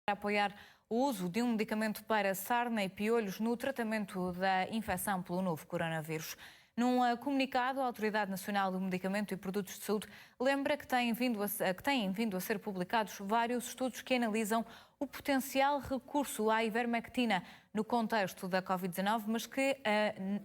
Apoiar o uso de um medicamento para sarna e piolhos no tratamento da infecção pelo novo coronavírus. Num comunicado, a Autoridade Nacional do Medicamento e Produtos de Saúde lembra que têm vindo a ser publicados vários estudos que analisam o potencial recurso à ivermectina no contexto da Covid-19, mas que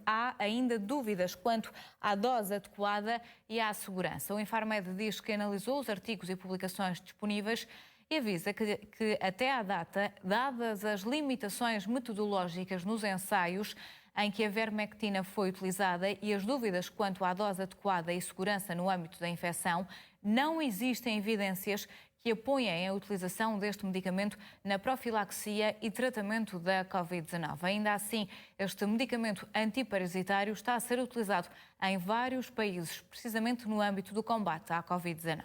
há ainda dúvidas quanto à dose adequada e à segurança. O Infarmed diz que analisou os artigos e publicações disponíveis e avisa que até à data, dadas as limitações metodológicas nos ensaios em que a ivermectina foi utilizada e as dúvidas quanto à dose adequada e segurança no âmbito da infecção, não existem evidências que apoiem a utilização deste medicamento na profilaxia e tratamento da Covid-19. Ainda assim, este medicamento antiparasitário está a ser utilizado em vários países, precisamente no âmbito do combate à Covid-19.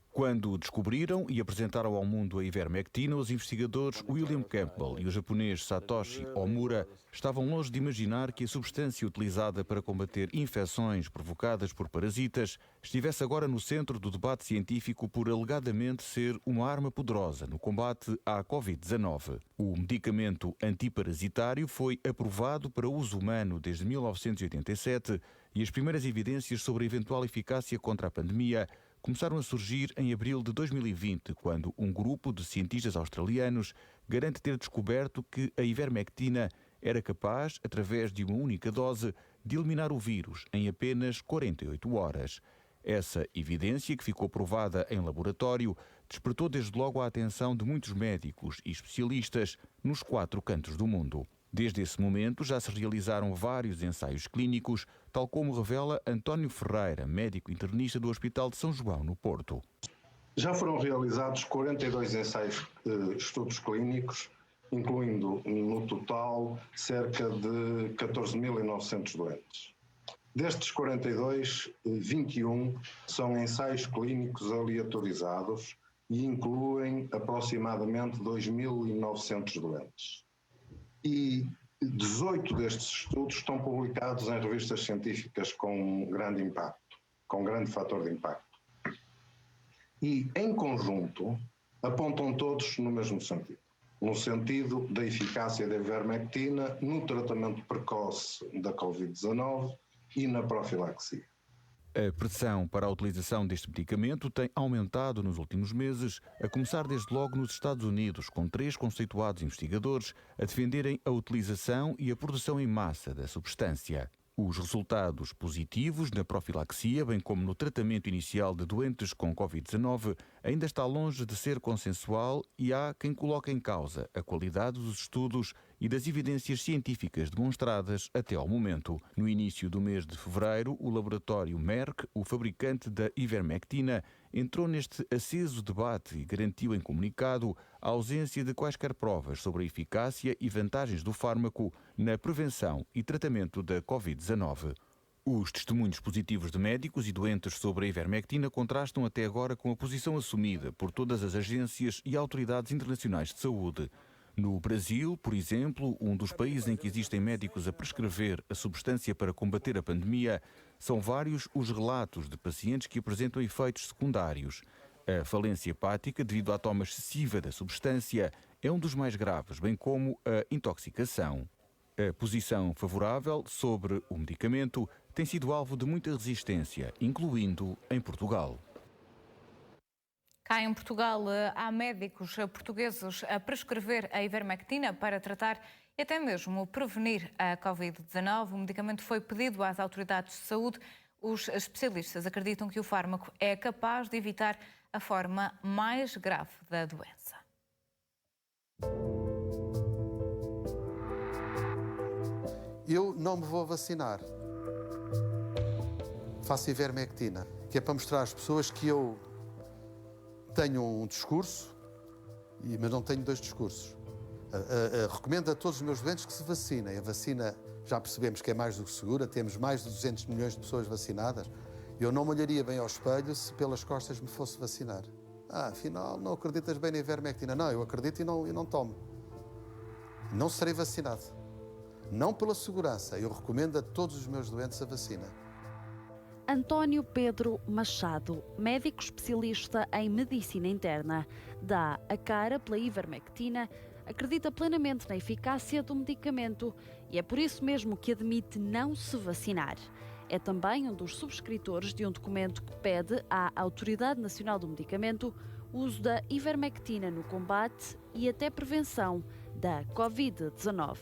Quando descobriram e apresentaram ao mundo a ivermectina, os investigadores William Campbell e o japonês Satoshi Omura estavam longe de imaginar que a substância utilizada para combater infecções provocadas por parasitas estivesse agora no centro do debate científico por alegadamente ser uma arma poderosa no combate à Covid-19. O medicamento antiparasitário foi aprovado para uso humano desde 1987 e as primeiras evidências sobre a eventual eficácia contra a pandemia começaram a surgir em abril de 2020, quando um grupo de cientistas australianos garante ter descoberto que a ivermectina era capaz, através de uma única dose, de eliminar o vírus em apenas 48 horas. Essa evidência, que ficou provada em laboratório, despertou desde logo a atenção de muitos médicos e especialistas nos 4 cantos do mundo. Desde esse momento já se realizaram vários ensaios clínicos, tal como revela António Ferreira, médico internista do Hospital de São João, no Porto. Já foram realizados 42 ensaios, estudos clínicos, incluindo no total cerca de 14.900 doentes. Destes 42, 21 são ensaios clínicos aleatorizados e incluem aproximadamente 2.900 doentes. E 18 destes estudos estão publicados em revistas científicas com grande impacto, com grande fator de impacto. E, em conjunto, apontam todos no mesmo sentido, no sentido da eficácia da ivermectina no tratamento precoce da Covid-19 e na profilaxia. A pressão para a utilização deste medicamento tem aumentado nos últimos meses, a começar desde logo nos Estados Unidos, com 3 conceituados investigadores a defenderem a utilização e a produção em massa da substância. Os resultados positivos na profilaxia, bem como no tratamento inicial de doentes com Covid-19, ainda está longe de ser consensual e há quem coloque em causa a qualidade dos estudos e das evidências científicas demonstradas até ao momento. No início do mês de fevereiro, o laboratório Merck, o fabricante da ivermectina, entrou neste aceso debate e garantiu em comunicado a ausência de quaisquer provas sobre a eficácia e vantagens do fármaco na prevenção e tratamento da Covid-19. Os testemunhos positivos de médicos e doentes sobre a ivermectina contrastam até agora com a posição assumida por todas as agências e autoridades internacionais de saúde. No Brasil, por exemplo, um dos países em que existem médicos a prescrever a substância para combater a pandemia, são vários os relatos de pacientes que apresentam efeitos secundários. A falência hepática, devido à toma excessiva da substância, é um dos mais graves, bem como a intoxicação. A posição favorável sobre o medicamento tem sido alvo de muita resistência, incluindo em Portugal. Cá em Portugal, há médicos portugueses a prescrever a ivermectina para tratar e até mesmo prevenir a Covid-19. O medicamento foi pedido às autoridades de saúde. Os especialistas acreditam que o fármaco é capaz de evitar a forma mais grave da doença. Eu não me vou vacinar. Faço ivermectina, que é para mostrar às pessoas que eu tenho um discurso, mas não tenho 2 discursos. Recomendo a todos os meus doentes que se vacinem. A vacina, já percebemos que é mais do que segura, temos mais de 200 milhões de pessoas vacinadas. Eu não me olharia bem ao espelho se pelas costas me fosse vacinar. Afinal, não acreditas bem na ivermectina. Não, eu acredito e não tomo. Não serei vacinado. Não pela segurança, eu recomendo a todos os meus doentes a vacina. António Pedro Machado, médico especialista em medicina interna, dá a cara pela ivermectina, acredita plenamente na eficácia do medicamento e é por isso mesmo que admite não se vacinar. É também um dos subscritores de um documento que pede à Autoridade Nacional do Medicamento o uso da ivermectina no combate e até prevenção da Covid-19.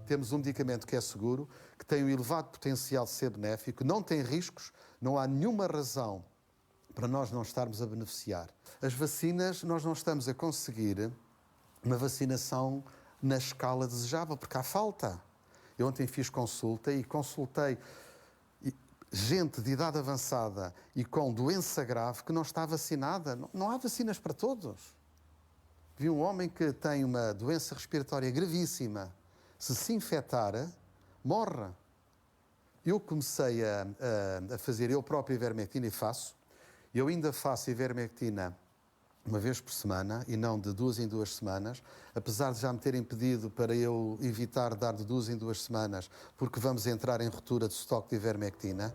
Temos um medicamento que é seguro, que tem um elevado potencial de ser benéfico, não tem riscos, não há nenhuma razão para nós não estarmos a beneficiar. As vacinas, nós não estamos a conseguir uma vacinação na escala desejável, porque há falta. Eu ontem fiz consulta e consultei gente de idade avançada e com doença grave que não está vacinada. Não há vacinas para todos. Vi um homem que tem uma doença respiratória gravíssima. Se infectar, morre. Eu comecei a fazer eu próprio ivermectina e faço. Eu ainda faço ivermectina uma vez por semana e não de 2 em 2 semanas, apesar de já me terem pedido para eu evitar dar de 2 em 2 semanas, porque vamos entrar em ruptura de estoque de ivermectina.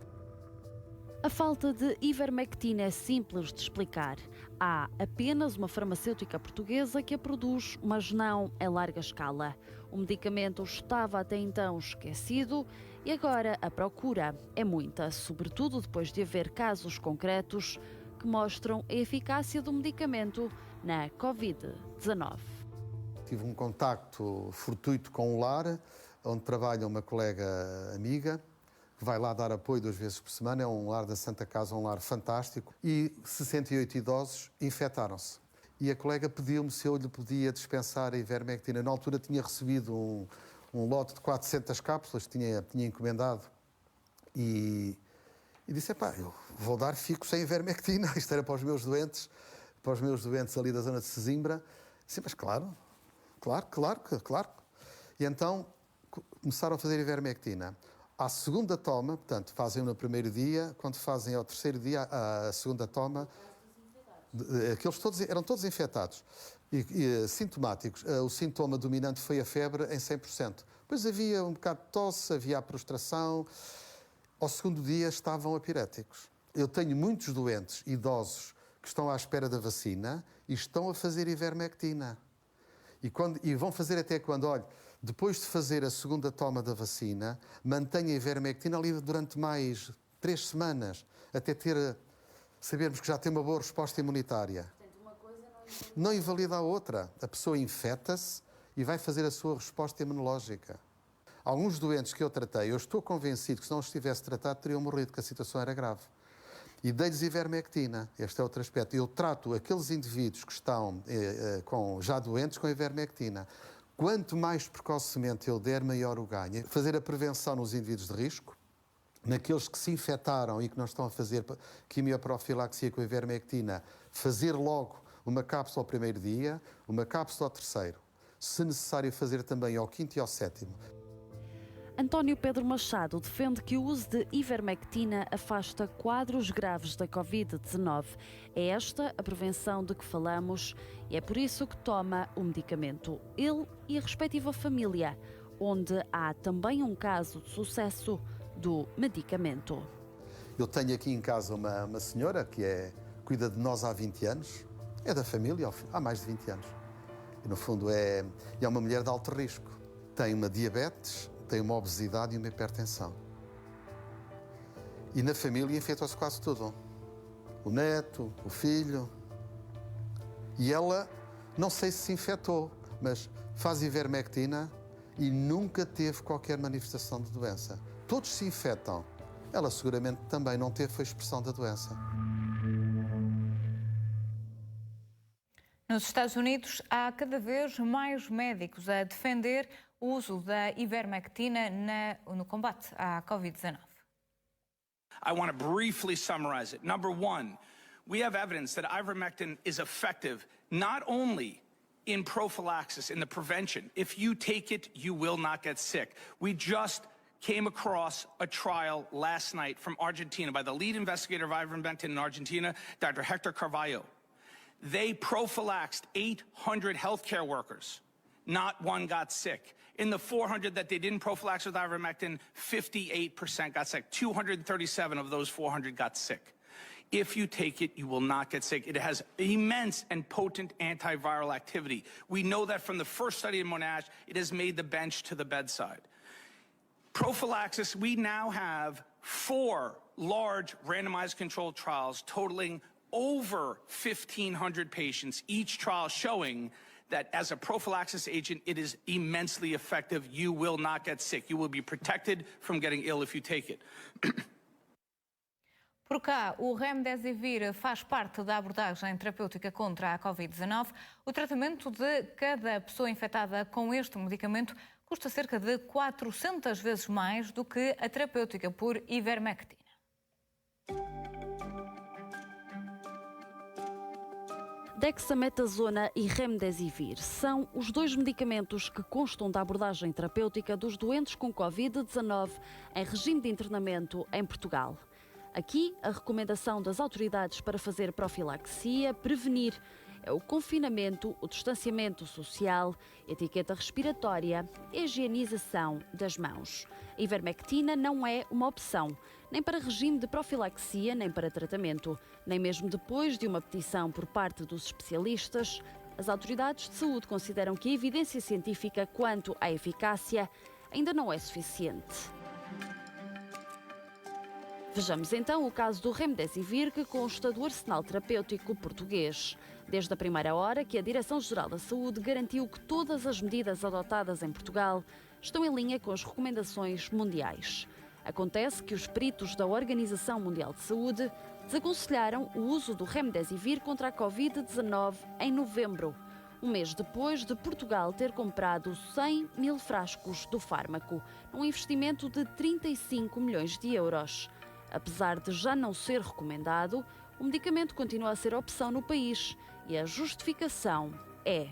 A falta de ivermectina é simples de explicar. Há apenas uma farmacêutica portuguesa que a produz, mas não em larga escala. O medicamento estava até então esquecido e agora a procura é muita, sobretudo depois de haver casos concretos que mostram a eficácia do medicamento na Covid-19. Tive um contacto fortuito com o lar, onde trabalha uma colega amiga, que vai lá dar apoio 2 vezes por semana. É um lar da Santa Casa, um lar fantástico. E 68 idosos infectaram-se. E a colega pediu-me se eu lhe podia dispensar a ivermectina. Na altura tinha recebido um lote de 400 cápsulas, tinha encomendado. E disse, eu vou dar, fico sem ivermectina. Isto era para os meus doentes ali da zona de Sesimbra. Disse, mas claro. E então começaram a fazer ivermectina. À segunda toma, portanto, fazem no primeiro dia, quando fazem ao terceiro dia a segunda toma, aqueles todos, eram todos infectados e sintomáticos. O sintoma dominante foi a febre em 100%. Depois havia um bocado de tosse, havia a prostração. Ao segundo dia estavam apiréticos. Eu tenho muitos doentes idosos que estão à espera da vacina e estão a fazer ivermectina. E vão fazer até quando, olha, depois de fazer a segunda toma da vacina, mantenha a ivermectina ali durante mais 3 semanas, até sabermos que já tem uma boa resposta imunitária. Portanto, uma coisa não invalida a outra. A pessoa infecta-se e vai fazer a sua resposta imunológica. Alguns doentes que eu tratei, eu estou convencido que se não os tivesse tratado, teriam morrido, porque a situação era grave. E dei-lhes ivermectina. Este é outro aspecto. Eu trato aqueles indivíduos que estão já doentes com ivermectina. Quanto mais precocemente eu der, maior o ganho. Fazer a prevenção nos indivíduos de risco, naqueles que se infectaram e que não estão a fazer quimioprofilaxia com ivermectina, fazer logo uma cápsula ao primeiro dia, uma cápsula ao terceiro. Se necessário, fazer também ao 5º e ao 7º. António Pedro Machado defende que o uso de ivermectina afasta quadros graves da Covid-19. É esta a prevenção de que falamos e é por isso que toma o medicamento. Ele e a respectiva família, onde há também um caso de sucesso do medicamento. Eu tenho aqui em casa uma senhora que cuida de nós há 20 anos, é da família há mais de 20 anos. E no fundo é uma mulher de alto risco. Tem uma diabetes, tem uma obesidade e uma hipertensão. E na família infectou-se quase tudo. O neto, o filho. E ela, não sei se infectou, mas faz ivermectina e nunca teve qualquer manifestação de doença. Todos se infectam. Ela seguramente também não teve a expressão da doença. Nos Estados Unidos, há cada vez mais médicos a defender o uso da ivermectina no combate à Covid-19. I want to briefly summarize it. Number one, we have evidence that ivermectin is effective not only in prophylaxis, in the prevention. If you take it, you will not get sick. We just came across a trial last night from Argentina by the lead investigator of ivermectin in Argentina, Dr. Hector Carvalho. They prophylaxed 800 healthcare workers. not one got sick. In the 400 that they didn't prophylax with ivermectin, 58% got sick. 237 of those 400 got sick. If you take it, you will not get sick. It has immense and potent antiviral activity. We know that from the first study in Monash, it has made the bench to the bedside. Prophylaxis, we now have 4 large randomized controlled trials totaling over 1,500 patients, each trial showing that as a prophylaxis agent, it is immensely effective. You will not get sick. You will be protected from getting ill if you take it. Por cá, o Remdesivir faz parte da abordagem terapêutica contra a Covid-19. O tratamento de cada pessoa infectada com este medicamento custa cerca de 400 vezes mais do que a terapêutica por ivermectina. Dexametasona e Remdesivir são os 2 medicamentos que constam da abordagem terapêutica dos doentes com Covid-19 em regime de internamento em Portugal. Aqui, a recomendação das autoridades para fazer profilaxia, prevenir, é o confinamento, o distanciamento social, etiqueta respiratória e a higienização das mãos. A ivermectina não é uma opção, nem para regime de profilaxia, nem para tratamento, nem mesmo depois de uma petição por parte dos especialistas. As autoridades de saúde consideram que a evidência científica quanto à eficácia ainda não é suficiente. Vejamos então o caso do Remdesivir, que consta do arsenal terapêutico português. Desde a primeira hora que a Direção-Geral da Saúde garantiu que todas as medidas adotadas em Portugal estão em linha com as recomendações mundiais. Acontece que os peritos da Organização Mundial de Saúde desaconselharam o uso do Remdesivir contra a Covid-19 em novembro, um mês depois de Portugal ter comprado 100 mil frascos do fármaco, num investimento de 35 milhões de euros. Apesar de já não ser recomendado, o medicamento continua a ser opção no país e a justificação é: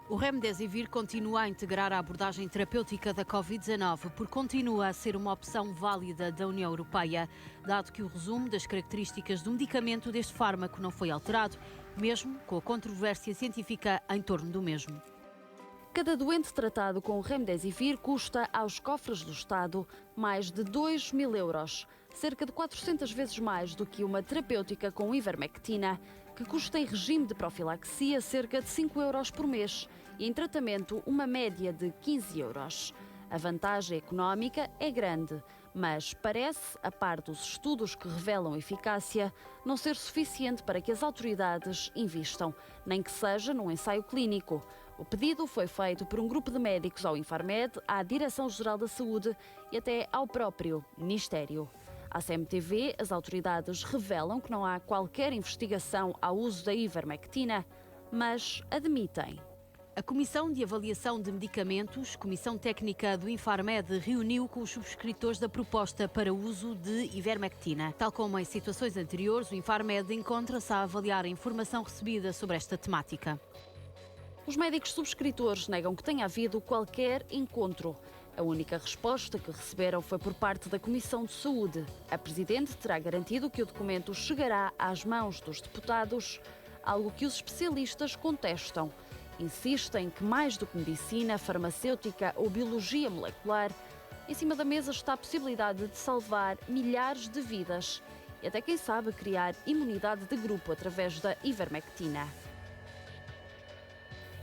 o Remdesivir continua a integrar a abordagem terapêutica da Covid-19 porque continua a ser uma opção válida da União Europeia, dado que o resumo das características do medicamento deste fármaco não foi alterado, mesmo com a controvérsia científica em torno do mesmo. Cada doente tratado com o Remdesivir custa aos cofres do Estado mais de 2.000 euros, cerca de 400 vezes mais do que uma terapêutica com ivermectina, que custa em regime de profilaxia cerca de 5 euros por mês e em tratamento uma média de 15 euros. A vantagem económica é grande, mas parece, a par dos estudos que revelam eficácia, não ser suficiente para que as autoridades invistam, nem que seja num ensaio clínico. O pedido foi feito por um grupo de médicos ao Infarmed, à Direção-Geral da Saúde e até ao próprio Ministério. À CMTV, as autoridades revelam que não há qualquer investigação ao uso da ivermectina, mas admitem. A Comissão de Avaliação de Medicamentos, Comissão Técnica do Infarmed, reuniu com os subscritores da proposta para o uso de ivermectina. Tal como em situações anteriores, o Infarmed encontra-se a avaliar a informação recebida sobre esta temática. Os médicos subscritores negam que tenha havido qualquer encontro. A única resposta que receberam foi por parte da Comissão de Saúde. A Presidente terá garantido que o documento chegará às mãos dos deputados, algo que os especialistas contestam. Insistem que, mais do que medicina, farmacêutica ou biologia molecular, em cima da mesa está a possibilidade de salvar milhares de vidas e até, quem sabe, criar imunidade de grupo através da ivermectina.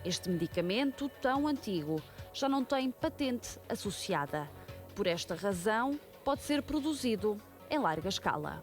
Este medicamento tão antigo já não tem patente associada. Por esta razão, pode ser produzido em larga escala.